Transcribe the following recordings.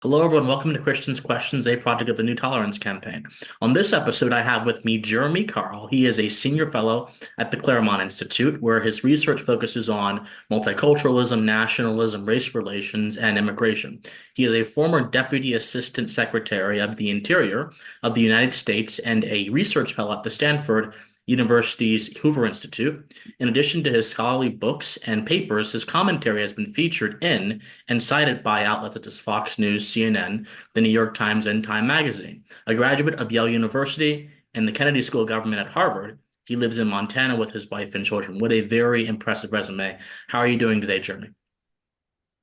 Hello, everyone. Welcome to Christians Questions, a project of the New Tolerance Campaign. On this episode, I have with me Jeremy Carl. He is a senior fellow at the Claremont Institute, where his research focuses on multiculturalism, nationalism, race relations, and immigration. He is a former Deputy Assistant Secretary of the Interior of the United States and a research fellow at the Stanford University's Hoover Institute. In addition to his scholarly books and papers, his commentary has been featured in and cited by outlets such as Fox News, CNN, the New York Times, and Time Magazine. A graduate of Yale University and the Kennedy School of Government at Harvard, he lives in Montana with his wife and children. What a very impressive resume. How are you doing today, Jeremy?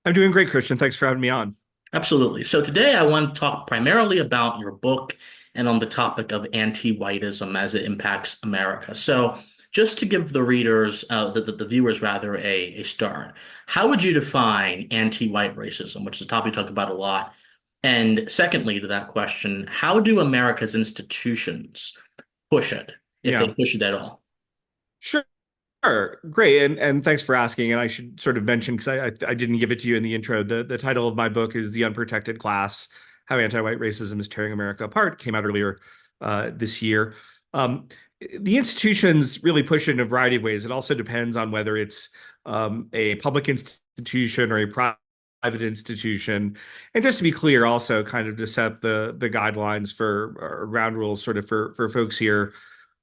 I'm doing great, Christian. Thanks for having me on. Absolutely. So today I want to talk primarily about your book and on the topic of anti-whiteism as it impacts America. So just to give the readers, the viewers rather, a start, how would you define anti-white racism, which is a topic we talk about a lot? And secondly, to that question, how do America's institutions push it, if they Yeah, push it at all? sure. Great. And thanks for asking. And I should sort of mention, because I didn't give it to you in the intro, the title of my book is The Unprotected Class: How Anti-White Racism is Tearing America Apart. Came out earlier this year. Um, the institutions really push it in a variety of ways. It also depends on whether it's a public institution or a private institution. And just to be clear, also kind of to set the guidelines for ground rules sort of for folks here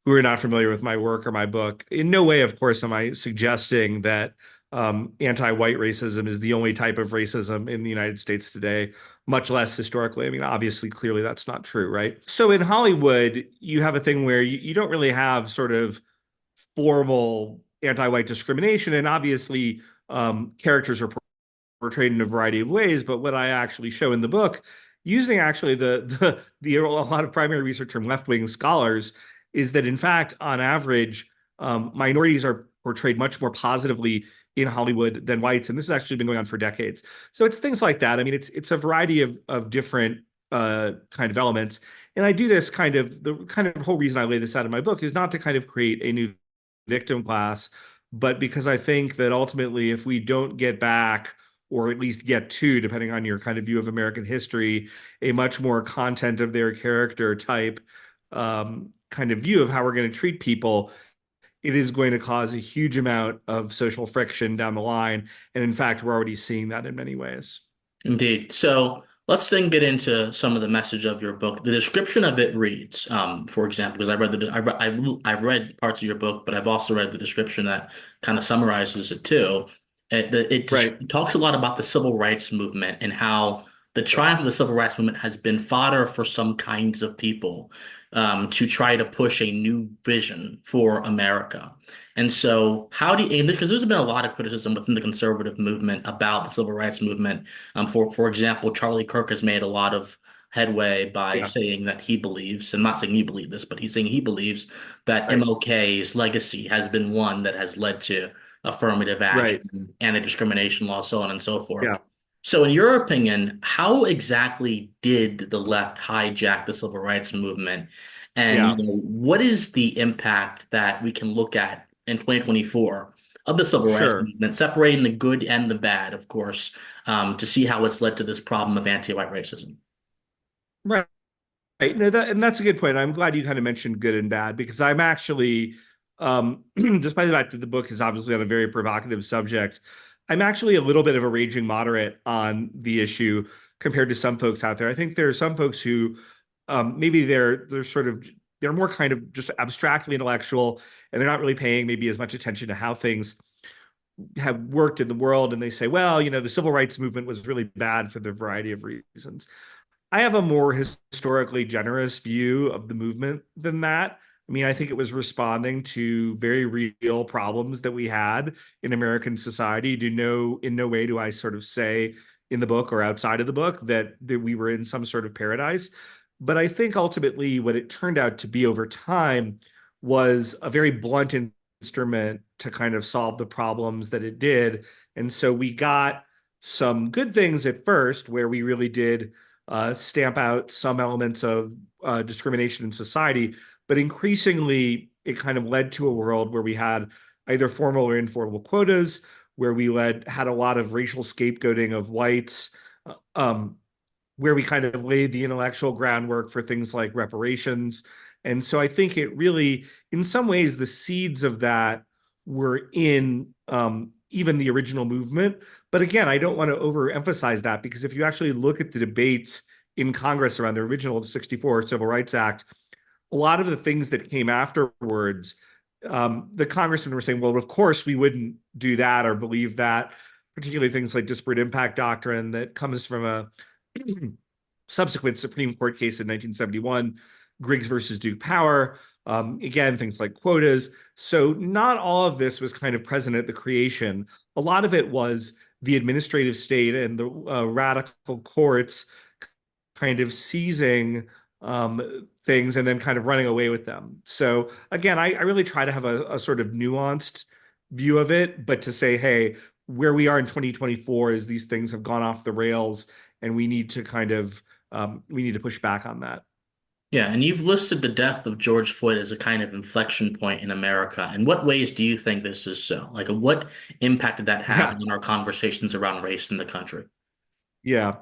who are not familiar with my work or my book. In no way, of course, am I suggesting that anti-white racism is the only type of racism in the United States today, much less historically. I mean, obviously, clearly that's not true, right? So in Hollywood, you have a thing where you don't really have sort of formal anti-white discrimination, and obviously characters are portrayed in a variety of ways. But what I actually show in the book, using actually the a lot of primary research from left-wing scholars, is that in fact, on average, minorities are portrayed much more positively in Hollywood than whites, and this has actually been going on for decades. So it's things like that. I mean, it's a variety of different kind of elements, and I do this kind of the kind of whole reason I lay this out in my book is not to kind of create a new victim class, but because I think that ultimately, if we don't get back, or at least get to, depending on your kind of view of American history, a much more content of their character type kind of view of how we're going to treat people, it is going to cause a huge amount of social friction down the line. And in fact, we're already seeing that in many ways. Indeed. So let's then get into some of the message of your book. The description of it reads, for example, because I've read parts of your book, but I've also read the description that kind of summarizes it too. Right. It talks a lot about the civil rights movement and how the Right. triumph of the civil rights movement has been fodder for some kinds of people to try to push a new vision for America. And so, how do you, because there's been a lot of criticism within the conservative movement about the civil rights movement. For example, Charlie Kirk has made a lot of headway by Yeah. saying that he believes, and I'm not saying you believe this, but he's saying he believes that Right. MLK's legacy has been one that has led to affirmative Right. action, anti-discrimination law, so on and so forth. Yeah. So, in your opinion, how exactly did the left hijack the civil rights movement? And Yeah. what is the impact that we can look at in 2024 of the civil rights Sure. movement, separating the good and the bad, of course, to see how it's led to this problem of anti-white racism? Right. Right. No, and that's a good point. I'm glad you kind of mentioned good and bad because I'm actually, despite the fact that the book is obviously on a very provocative subject, I'm actually a little bit of a raging moderate on the issue compared to some folks out there. I think there are some folks who maybe they're sort of they're more kind of just abstractly intellectual and they're not really paying maybe as much attention to how things have worked in the world, and they say, well, the civil rights movement was really bad for the variety of reasons. I have a more historically generous view of the movement than that. I mean, I think it was responding to very real problems that we had in American society. In no way do I sort of say in the book or outside of the book that we were in some sort of paradise. But I think ultimately what it turned out to be over time was a very blunt instrument to kind of solve the problems that it did. And so we got some good things at first where we really did stamp out some elements of discrimination in society. But increasingly, it kind of led to a world where we had either formal or informal quotas, where we had a lot of racial scapegoating of whites. Um, where we kind of laid the intellectual groundwork for things like reparations. And so I think it really, in some ways, the seeds of that were in even the original movement. But again, I don't want to overemphasize that, because if you actually look at the debates in Congress around the original 64 Civil Rights Act, a lot of the things that came afterwards, the congressmen were saying, well, of course we wouldn't do that or believe that, particularly things like disparate impact doctrine that comes from a subsequent Supreme Court case in 1971, Griggs versus Duke Power. Again, things like quotas. So not all of this was kind of present at the creation. A lot of it was the administrative state and the radical courts kind of seizing things and then kind of running away with them. So again, I really try to have a sort of nuanced view of it, but to say, hey, where we are in 2024 is these things have gone off the rails, and we need to kind of we need to push back on that. Yeah, and you've listed the death of George Floyd as a kind of inflection point in America. In what ways do you think this is so? Like, what impact did that have Yeah, on our conversations around race in the country? yeah.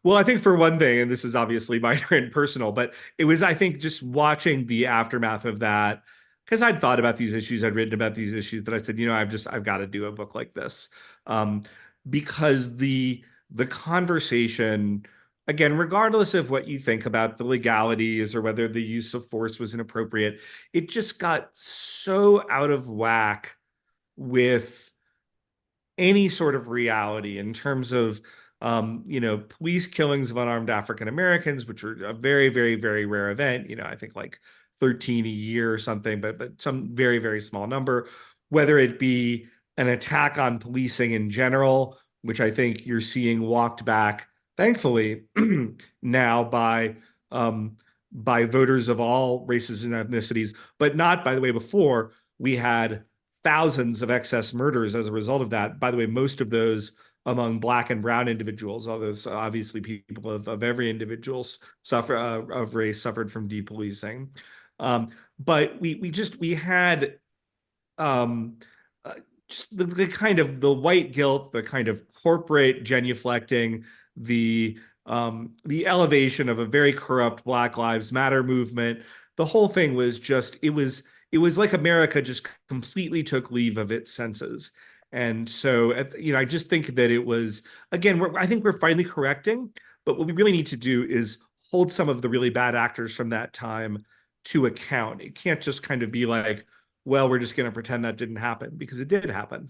Well, I think for one thing, and this is obviously minor and personal, but it was, I think, just watching the aftermath of that, because I'd thought about these issues, I'd written about these issues, that I said, I've got to do a book like this. Um, because the conversation, again, regardless of what you think about the legalities or whether the use of force was inappropriate, it just got so out of whack with any sort of reality in terms of police killings of unarmed African Americans, which are a very, very, very rare event. I think like 13 a year or something, but some very, very small number. Whether it be an attack on policing in general, which I think you're seeing walked back, thankfully, now by voters of all races and ethnicities, but not, by the way, before we had thousands of excess murders as a result of that. By the way, most of those among Black and Brown individuals, although obviously people of every individual suffer of race suffered from depolicing. But we had um, uh, just the kind of the white guilt, the kind of corporate genuflecting, the elevation of a very corrupt Black Lives Matter movement. The whole thing was just it was like America just completely took leave of its senses. And so, I just think that it was, again, I think we're finally correcting, but what we really need to do is hold some of the really bad actors from that time to account. It can't just kind of be like, well, we're just going to pretend that didn't happen, because it did happen.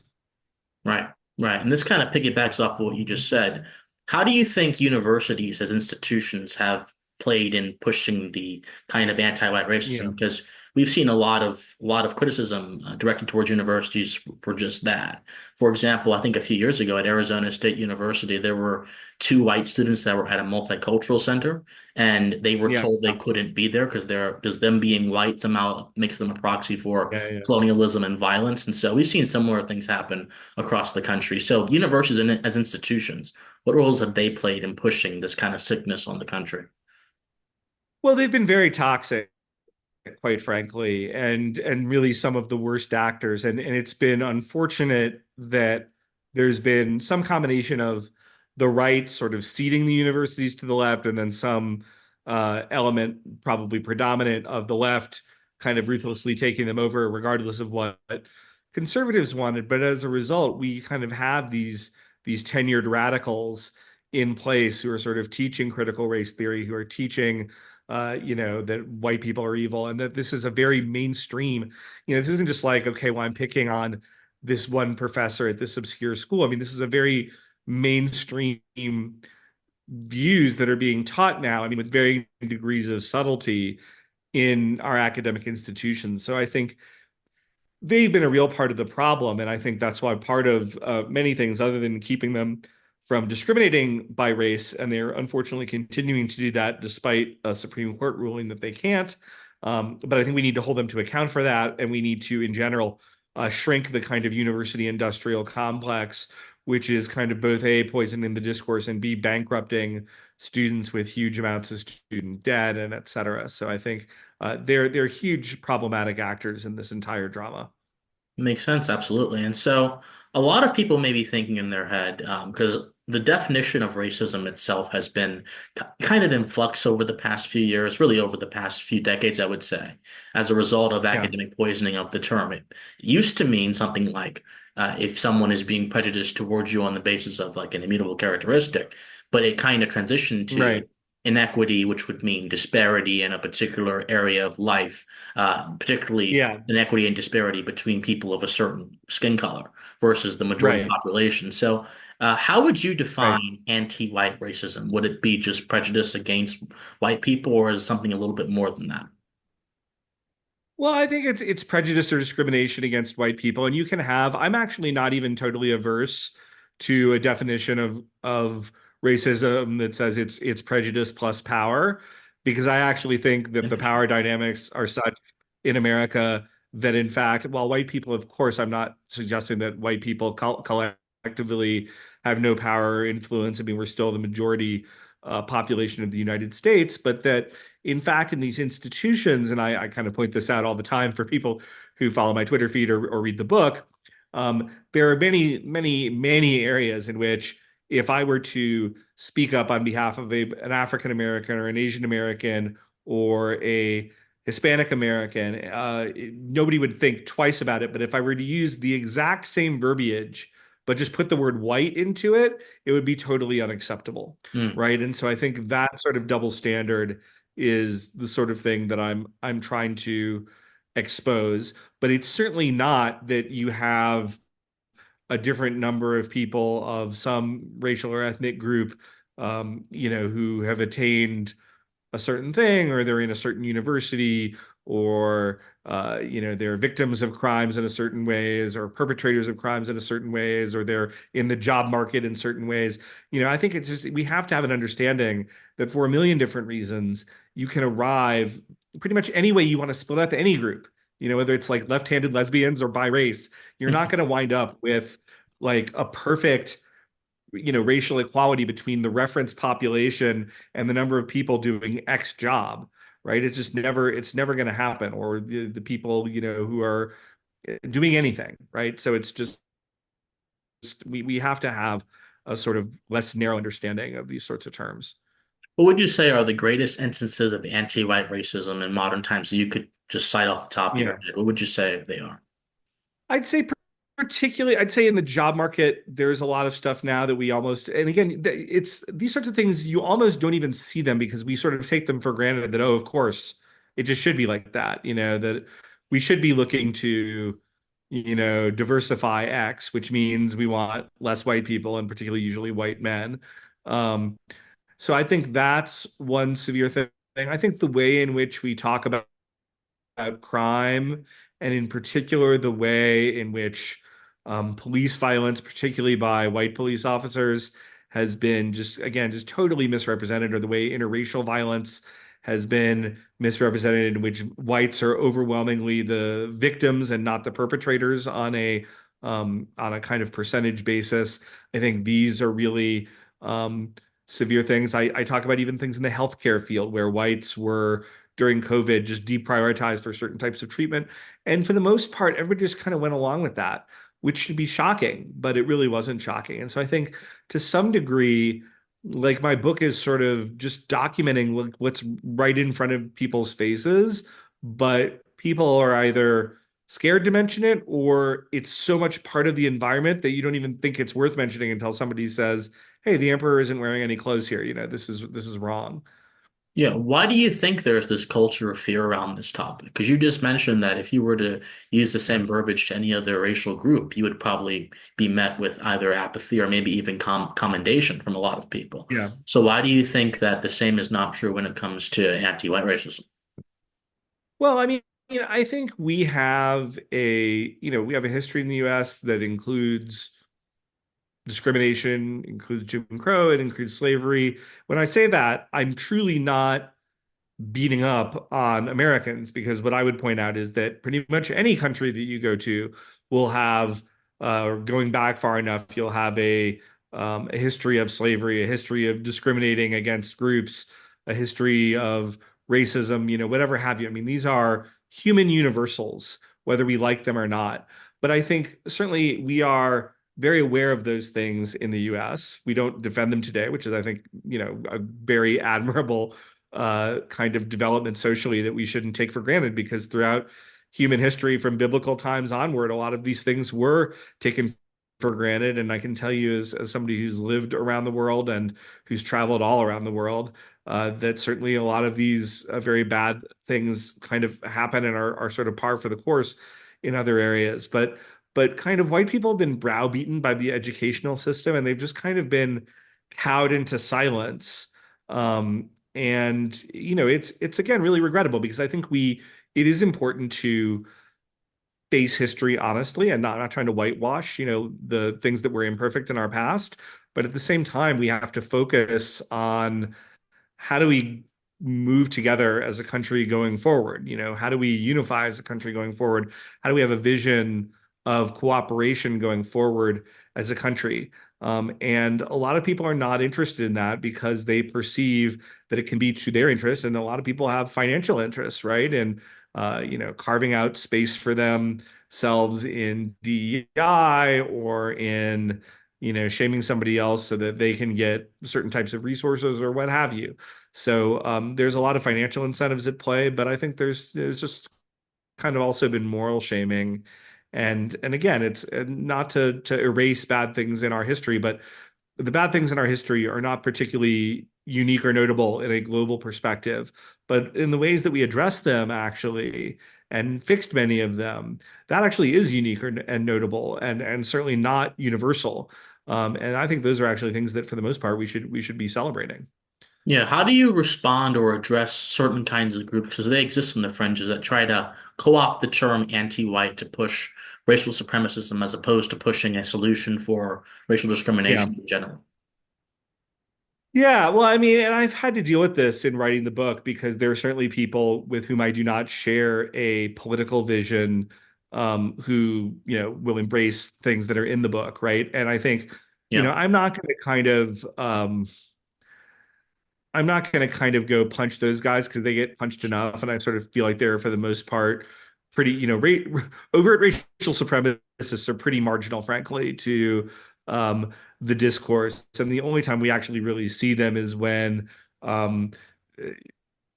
Right, right. And this kind of piggybacks off of what you just said. How do you think universities as institutions have played in pushing the kind of anti-white racism? Yeah. Because we've seen a lot of criticism directed towards universities for just that. For example, I think a few years ago at Arizona State University, there were two white students that were at a multicultural center, and they were Yeah. told they couldn't be there because them being white somehow makes them a proxy for Yeah. Yeah. colonialism and violence. And so we've seen similar things happen across the country. So universities as institutions, what roles have they played in pushing this kind of sickness on the country? Well, they've been very toxic, quite frankly, and really some of the worst actors. And it's been unfortunate that there's been some combination of the right sort of ceding the universities to the left, and then some element, probably predominant, of the left kind of ruthlessly taking them over, regardless of what conservatives wanted. But as a result, we kind of have these tenured radicals in place who are sort of teaching critical race theory, who are teaching that white people are evil, and that this is a very mainstream. This isn't just like, okay, well, I'm picking on this one professor at this obscure school. I mean, this is a very mainstream views that are being taught now. I mean, with varying degrees of subtlety in our academic institutions. So I think they've been a real part of the problem. And I think that's why part of many things, other than keeping them from discriminating by race, and they're unfortunately continuing to do that despite a Supreme Court ruling that they can't. But I think we need to hold them to account for that. And we need to, in general, shrink the kind of university industrial complex, which is kind of both A, poisoning the discourse, and B, bankrupting students with huge amounts of student debt and et cetera. So I think they're huge problematic actors in this entire drama. Makes sense, absolutely. And so a lot of people may be thinking in their head, because the definition of racism itself has been kind of in flux over the past few years, really over the past few decades, I would say, as a result of Yeah, academic poisoning of the term. It used to mean something like if someone is being prejudiced towards you on the basis of like an immutable characteristic, but it kind of transitioned to right. inequity, which would mean disparity in a particular area of life, particularly Yeah, inequity and disparity between people of a certain skin color versus the majority right, population. So, how would you right. define anti-white racism? Would it be just prejudice against white people, or is it something a little bit more than that? Well, I think it's prejudice or discrimination against white people, and you can have. I'm actually not even totally averse to a definition of racism that says it's prejudice plus power, because I actually think that the Interesting. power dynamics are such in America that, in fact, while white people, of course, I'm not suggesting that white people collectively have no power or influence. I mean, we're still the majority population of the United States, but that in fact, in these institutions, and I kind of point this out all the time for people who follow my Twitter feed or read the book, there are many, many, many areas in which if I were to speak up on behalf of an African American or an Asian American or a Hispanic American, nobody would think twice about it. But if I were to use the exact same verbiage, but just put the word white into it, it would be totally unacceptable. Mm. Right. And so I think that sort of double standard is the sort of thing that I'm trying to expose. But it's certainly not that you have a different number of people of some racial or ethnic group, who have attained a certain thing, or they're in a certain university, or they're victims of crimes in a certain ways, or perpetrators of crimes in a certain ways, or they're in the job market in certain ways. I think it's just we have to have an understanding that for a million different reasons, you can arrive pretty much any way you want to split up any group. Whether it's like left-handed lesbians or by race, you're not going to wind up with like a perfect racial equality between the reference population and the number of people doing X job, right? It's never going to happen, or the people, who are doing anything, right? So it's just we have to have a sort of less narrow understanding of these sorts of terms. What would you say are the greatest instances of anti-white racism in modern times that you could just cite off the top of your Yeah. head? What would you say they are? I'd say particularly, I'd say in the job market, there's a lot of stuff now that we almost, and again, it's these sorts of things you almost don't even see them because we sort of take them for granted that, oh, of course, it just should be like that, that we should be looking to, diversify X, which means we want less white people and particularly usually white men. Um, so I think that's one severe thing. I think the way in which we talk about crime, and in particular, the way in which police violence, particularly by white police officers, has been just, again, just totally misrepresented, or the way interracial violence has been misrepresented, in which whites are overwhelmingly the victims and not the perpetrators on a kind of percentage basis. I think these are really severe things. I talk about even things in the healthcare field where whites were during COVID just deprioritized for certain types of treatment. And for the most part, everybody just kind of went along with that, which should be shocking, but it really wasn't shocking. And so I think to some degree, like my book is sort of just documenting what's right in front of people's faces, but people are either scared to mention it, or it's so much part of the environment that you don't even think it's worth mentioning until somebody says, "Hey, the emperor isn't wearing any clothes here. This is wrong." Yeah, why do you think there's this culture of fear around this topic? Because you just mentioned that if you were to use the Yeah. same verbiage to any other racial group, you would probably be met with either apathy or maybe even commendation from a lot of people. Yeah. So why do you think that the same is not true when it comes to anti-white racism? Well, I mean, I think we have a history in the US that includes discrimination, includes Jim Crow, it includes slavery. When I say that, I'm truly not beating up on Americans, because what I would point out is that pretty much any country that you go to will have, going back far enough, you'll have a history of slavery, a history of discriminating against groups, a history of racism, whatever have you. I mean, these are human universals, whether we like them or not. But I think certainly we are. very aware of those things in the US. We don't defend them today, which is, I think, a very admirable kind of development socially that we shouldn't take for granted, because throughout human history from biblical times onward, a lot of these things were taken for granted. And I can tell you, as somebody who's lived around the world and who's traveled all around the world, that certainly a lot of these very bad things kind of happen and are sort of par for the course in other areas. But kind of white people have been browbeaten by the educational system, and they've just kind of been cowed into silence. And it's again really regrettable, because I think it is important to face history honestly and not trying to whitewash, the things that were imperfect in our past. But at the same time, we have to focus on how do we move together as a country going forward? How do we unify as a country going forward? How do we have a vision of cooperation going forward as a country? And a lot of people are not interested in that because they perceive that it can be to their interest, and a lot of people have financial interests, right? And carving out space for themselves in DEI or in shaming somebody else so that they can get certain types of resources or what have you. So there's a lot of financial incentives at play, but I think there's just kind of also been moral shaming. And again, it's not to erase bad things in our history, but the bad things in our history are not particularly unique or notable in a global perspective, but in the ways that we address them actually and fixed many of them, that actually is unique and notable, and certainly not universal. And I think those are actually things that, for the most part, we should be celebrating. Yeah, how do you respond or address certain kinds of groups, because they exist in the fringes, that try to co-opt the term anti-white to push racial supremacism as opposed to pushing a solution for racial Yeah. discrimination in general? Yeah, well, I mean, and I've had to deal with this in writing the book, because there are certainly people with whom I do not share a political vision, who, will embrace things that are in the book, right? And I think, Yeah. I'm not going to go punch those guys, because they get punched enough, and I sort of feel like they're, for the most part, pretty, overt racial supremacists are pretty marginal, frankly, to the discourse. And the only time we actually really see them is when um,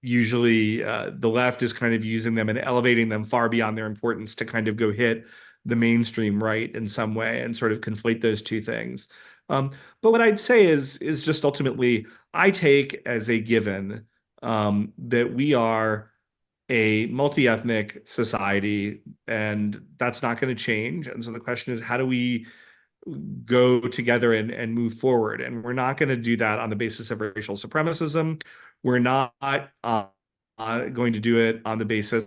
usually the left is kind of using them and elevating them far beyond their importance to kind of go hit the mainstream right in some way and sort of conflate those two things. But what I'd say is just ultimately, I take as a given that we are a multi-ethnic society, and that's not going to change. And so the question is, how do we go together and move forward? And we're not going to do that on the basis of racial supremacism. We're not going to do it on the basis,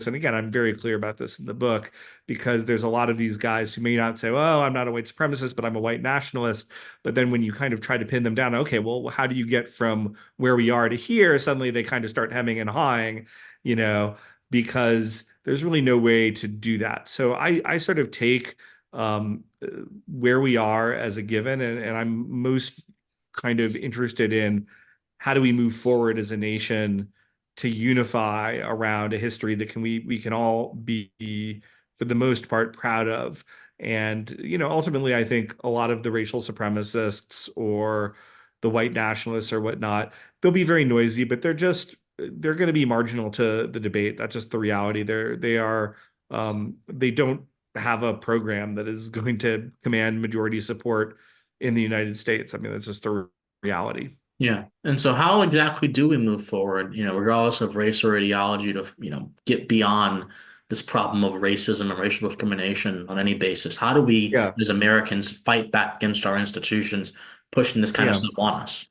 and again, I'm very clear about this in the book, because there's a lot of these guys who may not say, well, I'm not a white supremacist, but I'm a white nationalist. But then when you kind of try to pin them down, okay, well, how do you get from where we are to here? Suddenly they kind of start hemming and hawing, you know, because there's really no way to do that. So I sort of take where we are as a given, and I'm most kind of interested in how do we move forward as a nation to unify around a history that we can all be, for the most part, proud of. And ultimately, I think a lot of the racial supremacists or the white nationalists or whatnot, they'll be very noisy, but they're going to be marginal to the debate. That's just the reality. They don't have a program that is going to command majority support in the United States. I mean, that's just the reality. Yeah. And so how exactly do we move forward, regardless of race or ideology to, get beyond this problem of racism and racial discrimination on any basis? How do we, Yeah, as Americans, fight back against our institutions pushing this kind of yeah. stuff on us?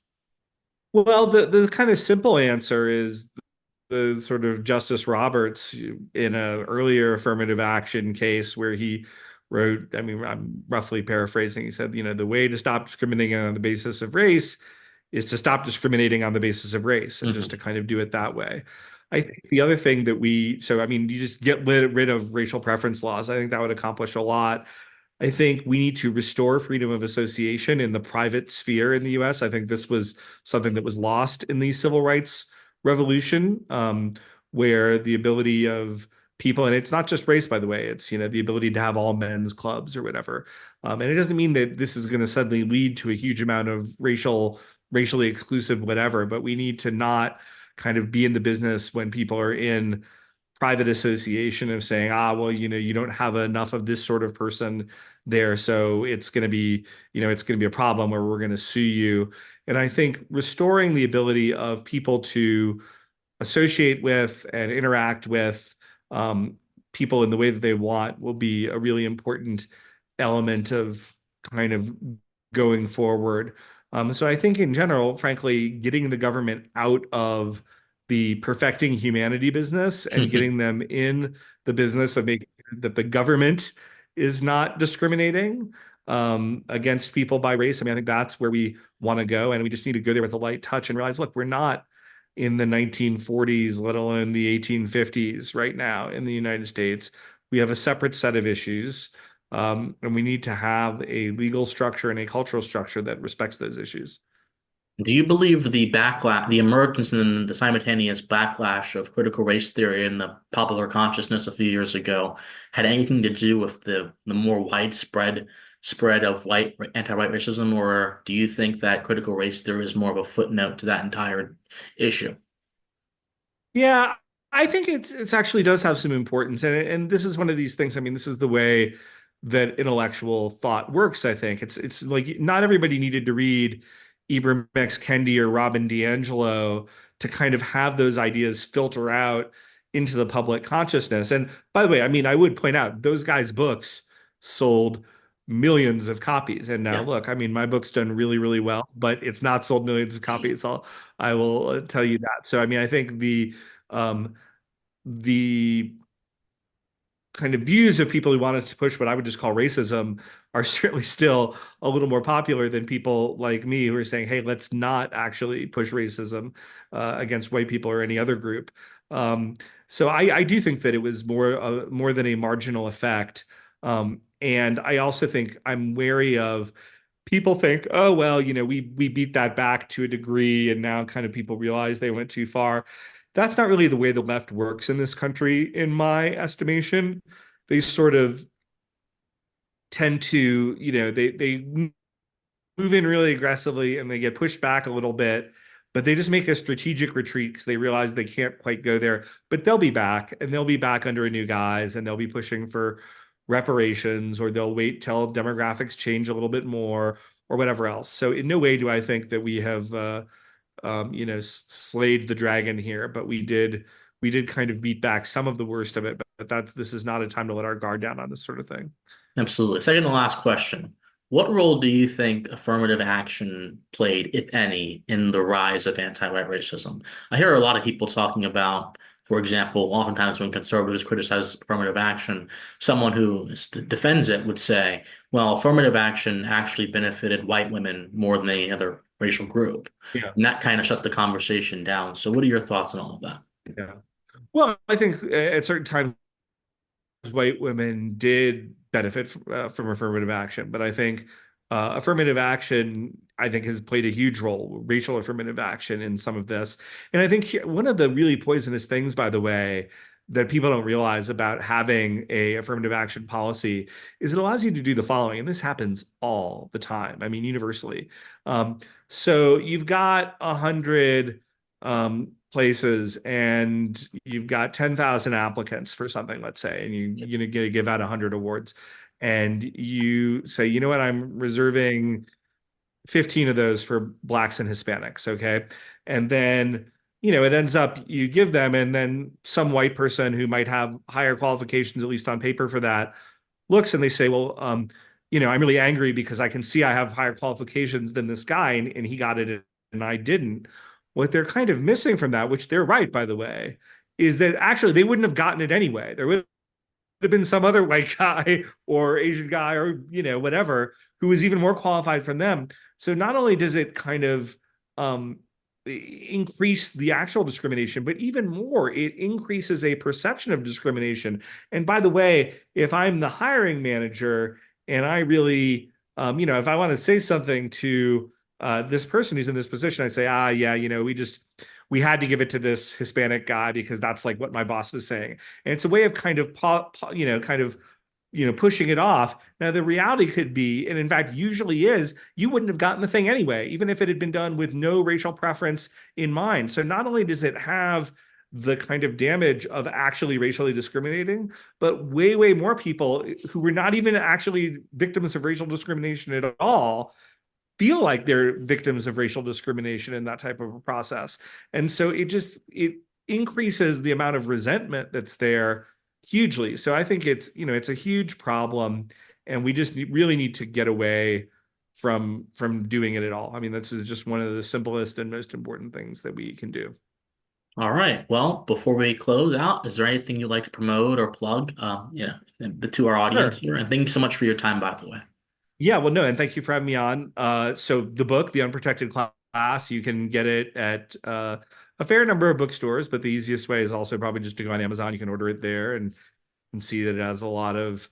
Well, the kind of simple answer is the sort of Justice Roberts in a earlier affirmative action case where he wrote, I mean, I'm roughly paraphrasing, he said, the way to stop discriminating on the basis of race is to stop discriminating on the basis of race, and just to Hmm. kind of do it that way. I think the other thing that so I mean, you just get rid of racial preference laws. I think that would accomplish a lot. I think we need to restore freedom of association in the private sphere in the US. I think this was something that was lost in the civil rights revolution, where the ability of people, and it's not just race, by the way, it's, the ability to have all men's clubs or whatever. And it doesn't mean that this is going to suddenly lead to a huge amount of racially exclusive whatever, but we need to not kind of be in the business when people are in private association of saying, well, you don't have enough of this sort of person there, so it's going to be a problem where we're going to sue you. And I think restoring the ability of people to associate with and interact with um, people in the way that they want will be a really important element of kind of going forward. So I think in general, frankly, getting the government out of the perfecting humanity business and getting them in the business of making sure that the government is not discriminating against people by race. I mean, I think that's where we want to go, and we just need to go there with a light touch and realize, look, we're not in the 1940s, let alone the 1850s right now in the United States. We have a separate set of issues, and we need to have a legal structure and a cultural structure that respects those issues. Do you believe the backlash, the emergence and the simultaneous backlash of critical race theory in the popular consciousness a few years ago had anything to do with the more widespread spread of anti-white racism, or do you think that critical race theory is more of a footnote to that entire issue? Yeah, I think it's actually does have some importance, and this is one of these things. I mean, this is the way that intellectual thought works. I think it's like not everybody needed to read Ibram X. Kendi or Robin DiAngelo to kind of have those ideas filter out into the public consciousness. And by the way, I mean, I would point out those guys' books sold millions of copies. And now Yeah. look, I mean, my book's done really, really well, but it's not sold millions of copies. I will tell you that. So I mean, I think um, the kind of views of people who wanted to push what I would just call racism are certainly still a little more popular than people like me who are saying, hey, let's not actually push racism against white people or any other group. So I do think that it was more than a marginal effect. And I also think I'm wary of people think, oh, well, we beat that back to a degree, and now kind of people realize they went too far. That's not really the way the left works in this country, in my estimation. They sort of tend to, they move in really aggressively and they get pushed back a little bit, but they just make a strategic retreat because they realize they can't quite go there. But they'll be back, and they'll be back under a new guise, and they'll be pushing for reparations, or they'll wait till demographics change a little bit more or whatever else. So in no way do I think that we have slayed the dragon here, but we did kind of beat back some of the worst of it. But this is not a time to let our guard down on this sort of thing. Absolutely. Second to last question. What role do you think affirmative action played, if any, in the rise of anti-white racism? I hear a lot of people talking about, for example, oftentimes when conservatives criticize affirmative action, someone who defends it would say, well, affirmative action actually benefited white women more than any other racial group. Yeah, And that kind of shuts the conversation down. So what are your thoughts on all of that? yeah. Well, I think at certain times white women did benefit from affirmative action, but I think affirmative action, I think, has played a huge role, racial affirmative action in some of this. And I think one of the really poisonous things, by the way, that people don't realize about having a affirmative action policy is it allows you to do the following, and this happens all the time. I mean, universally. Um, so you've got 100 places, and you've got 10,000 applicants for something, let's say, and you give out 100 awards, and you say, you know what, I'm reserving 15 of those for Blacks and Hispanics, okay? And then, it ends up you give them, and then some white person who might have higher qualifications, at least on paper, for that, looks and they say, well, I'm really angry because I can see I have higher qualifications than this guy, and he got it and I didn't. What they're kind of missing from that, which they're right, by the way, is that actually they wouldn't have gotten it anyway. There would have been some other white guy or Asian guy or whatever who was even more qualified from them. So not only does it kind of increase the actual discrimination, but even more, it increases a perception of discrimination. And by the way, if I'm the hiring manager and I really, if I want to say something to this person who's in this position, I say, yeah, we had to give it to this Hispanic guy because that's like what my boss was saying. And it's a way of kind of, pushing it off. Now, the reality could be, and in fact, usually is, you wouldn't have gotten the thing anyway, even if it had been done with no racial preference in mind. So not only does it have the kind of damage of actually racially discriminating, but way, way more people who were not even actually victims of racial discrimination at all feel like they're victims of racial discrimination in that type of a process. And so it increases the amount of resentment that's there hugely. So I think it's a huge problem, and we just really need to get away from doing it at all. I mean, this is just one of the simplest and most important things that we can do. All right. Well, before we close out, is there anything you'd like to promote or plug, to our audience Sure. here? And thank you so much for your time, by the way. Yeah, well, no, and thank you for having me on. So the book, The Unprotected Class, you can get it at a fair number of bookstores, but the easiest way is also probably just to go on Amazon. You can order it there and see that it has a lot of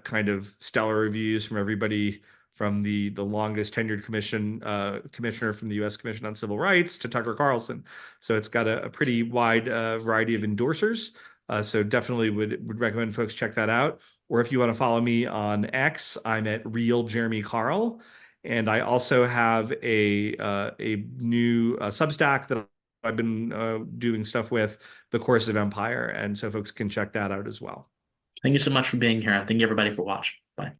kind of stellar reviews from everybody from the longest tenured commissioner from the U.S. Commission on Civil Rights to Tucker Carlson. So it's got a pretty wide variety of endorsers. So definitely would recommend folks check that out. Or if you want to follow me on X, I'm at Real Jeremy Carl, and I also have a new Substack that I've been doing stuff with, The Course of Empire, and so folks can check that out as well. Thank you so much for being here. And thank you everybody for watching.